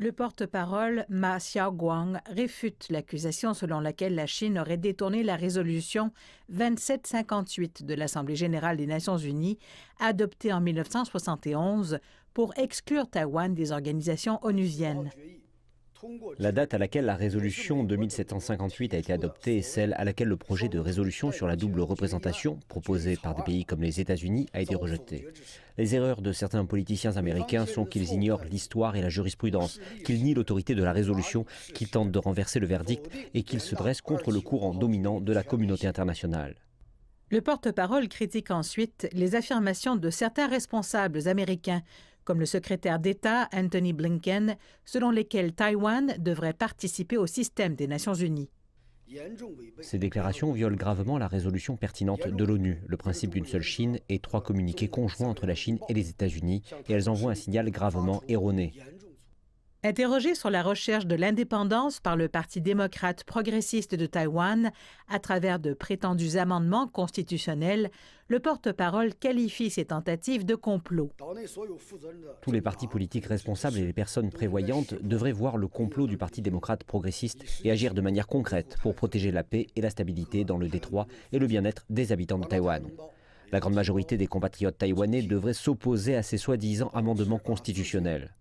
Le porte-parole Ma Xiaoguang réfute l'accusation selon laquelle la Chine aurait détourné la résolution 2758 de l'Assemblée générale des Nations unies, adoptée en 1971 pour exclure Taïwan des organisations onusiennes. La date à laquelle la résolution 2758 a été adoptée est celle à laquelle le projet de résolution sur la double représentation, proposé par des pays comme les États-Unis, a été rejeté. Les erreurs de certains politiciens américains sont qu'ils ignorent l'histoire et la jurisprudence, qu'ils nient l'autorité de la résolution, qu'ils tentent de renverser le verdict et qu'ils se dressent contre le courant dominant de la communauté internationale. Le porte-parole critique ensuite les affirmations de certains responsables américains, comme le secrétaire d'État Anthony Blinken, selon lesquels Taïwan devrait participer au système des Nations unies. Ces déclarations violent gravement la résolution pertinente de l'ONU, le principe d'une seule Chine et 3 communiqués conjoints entre la Chine et les États-Unis, et elles envoient un signal gravement erroné. Interrogé sur la recherche de l'indépendance par le Parti démocrate progressiste de Taïwan à travers de prétendus amendements constitutionnels, le porte-parole qualifie ces tentatives de complot. Tous les partis politiques responsables et les personnes prévoyantes devraient voir le complot du Parti démocrate progressiste et agir de manière concrète pour protéger la paix et la stabilité dans le détroit et le bien-être des habitants de Taïwan. La grande majorité des compatriotes taïwanais devraient s'opposer à ces soi-disant amendements constitutionnels.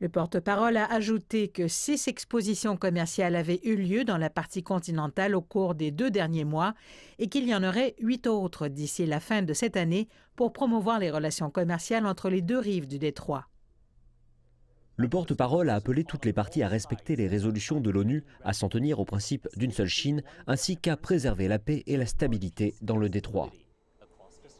Le porte-parole a ajouté que 6 expositions commerciales avaient eu lieu dans la partie continentale au cours des 2 derniers mois et qu'il y en aurait 8 autres d'ici la fin de cette année pour promouvoir les relations commerciales entre les 2 rives du détroit. Le porte-parole a appelé toutes les parties à respecter les résolutions de l'ONU, à s'en tenir au principe d'une seule Chine, ainsi qu'à préserver la paix et la stabilité dans le détroit.